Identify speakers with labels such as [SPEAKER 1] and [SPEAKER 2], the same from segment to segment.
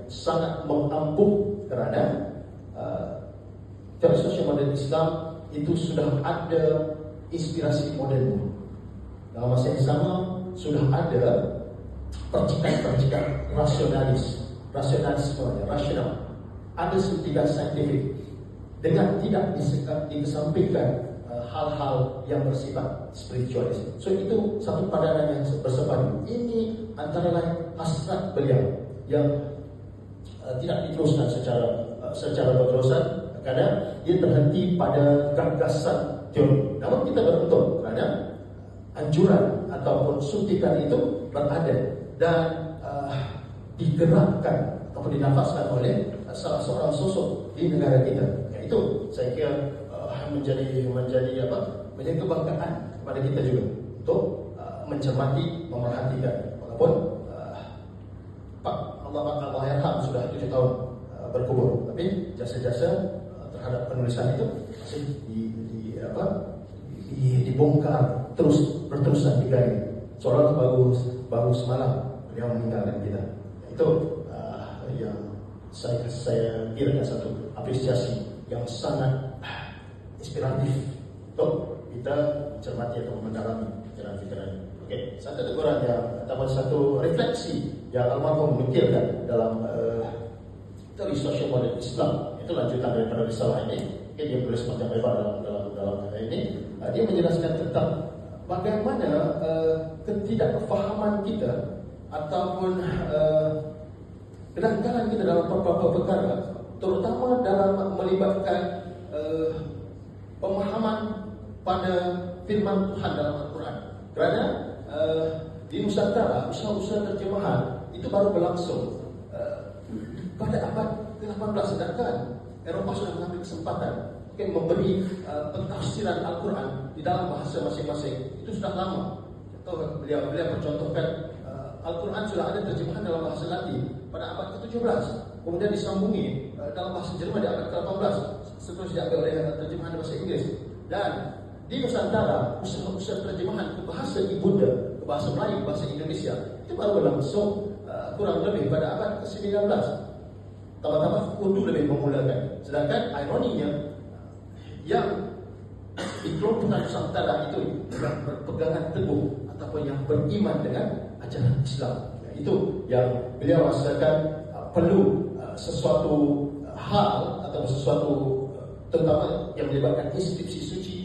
[SPEAKER 1] sangat mengampuh kerana teori sosial modern Islam itu sudah ada inspirasi modern. Dalam masa yang sama sudah ada percikan-percikan rasional, ada suntikan saintifik dengan tidak dikesampingkan hal-hal yang bersifat spiritualis. So itu satu padanan yang bersepadu. Ini antara lain hasrat beliau yang tidak diteruskan secara berterusan karena dia terhenti pada gagasan teori. Namun kita beruntung kerana anjuran ataupun suntikan itu berada dan digerakkan ataupun dinafaskan oleh salah seorang sosok di negara kita. Itu saya kira menjadi kebanggaan kepada kita juga untuk mencermati, memerhatikan. Walaupun Allah yarham sudah 7 tahun berkubur, tapi jasa-jasa terhadap penulisan itu masih dibongkar berterusan digali. Seolah baru semalam beliau meninggalkan kita. Itu yang saya kira satu apresiasi yang sangat inspiratif untuk kita cermati atau mendalami pikiran-pikiran. Okey, satu teguran ataupun satu refleksi yang almarhum nukilkan dalam teori sosial modern Islam, itu lanjutan daripada risalah ini. Dia tulis panjang lebar dalam ini. Dia menjelaskan tentang bagaimana ketidakfahaman kita ataupun kedangkalan kita dalam beberapa perkara, terutama dalam melibatkan pemahaman pada firman Tuhan dalam Al-Quran. Kerana di Nusantara usaha-usaha terjemahan itu baru berlangsung pada abad ke-18, sedangkan Eropah sudah mengambil kesempatan memberi pentafsiran Al-Quran di dalam bahasa masing-masing. Itu sudah lama. Contoh beliau percontohkan Al-Quran sudah ada terjemahan dalam bahasa Latin pada abad ke-17, kemudian disambungi dalam bahasa Jerman di abad ke-18, seterusnya diambil oleh terjemahan bahasa Inggris. Dan di Nusantara usaha-usaha terjemahan ke bahasa ibunda, ke bahasa Melayu, ke bahasa Indonesia itu baru berlangsung kurang lebih pada abad ke-19. Tambah-tambah Urdu lebih memulakan. Sedangkan ironinya yang di kelompok Nusantara itu yang berpegangan teguh ataupun yang beriman dengan ajaran Islam, itu yang beliau rasakan perlu sesuatu hal atau sesuatu terutama yang melibatkan inskripsi suci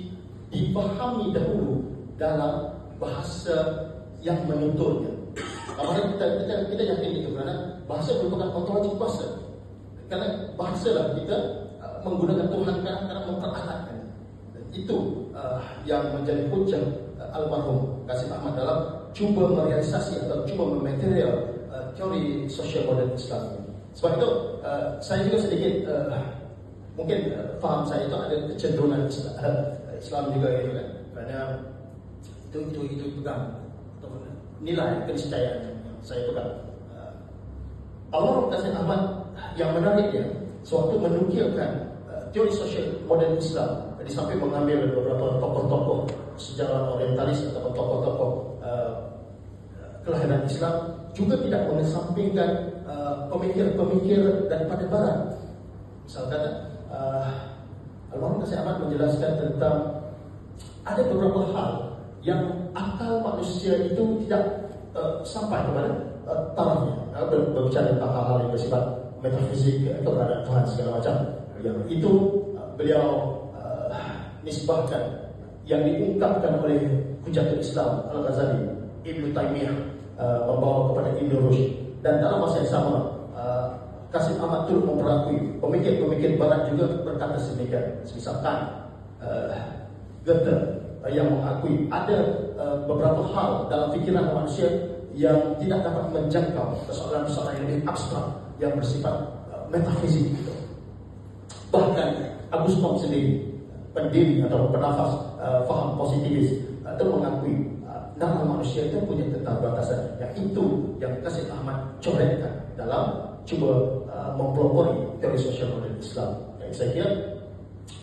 [SPEAKER 1] dipahami dahulu dalam bahasa yang menuturnya. Apalagi kita yakin itu kerana bahasa merupakan ontologi bahasa. Karena bahasa lah kita menggunakan Tuhan karena memperalatkan. Itu yang menjadi hujah almarhum Qasim Ahmad dalam cuba merealisasi atau cuba mematerial teori sosial modern Islam. Sebab itu saya juga sedikit mungkin faham saya itu ada kecenderungan Islam juga gitu kan. Kerana itu pegang atau nilai keniscayaan yang saya pegang. Almarhum Qasim Ahmad yang menariknya sewaktu menukilkan teori sosial modern Islam, di samping mengambil beberapa tokoh-tokoh sejarah orientalis atau tokoh-tokoh kelahiran Islam, juga tidak mengesampingkan pemikir-pemikir daripada Barat. Misalkan almarhum Qasim Ahmad menjelaskan tentang ada beberapa hal yang akal manusia itu tidak sampai kepada tarafnya. Berbicara tentang hal-hal yang bersifat metafisik, keberadaan Tuhan segala macam. Yang itu beliau nisbahkan yang diungkapkan oleh Hujatul Islam Al-Ghazali, Ibn Taymiyah membawa kepada Ibn Rushd. Dan dalam masa yang sama Qasim Ahmad turut memperakui pemikir-pemikir Barat juga berkata sedemikian. Misalkan Goethe yang mengakui ada beberapa hal dalam fikiran manusia yang tidak dapat menjangkau persoalan-persoalan yang lebih abstrak yang bersifat metafisik. Bahkan Agus Comte sendiri, pendiri atau penafas faham positivis, itu mengakui nama manusia itu punya keterbatasan. Yang itu yang Qasim Ahmad coretkan dalam cuba mempelopori teori sosial modern Islam. Saya kira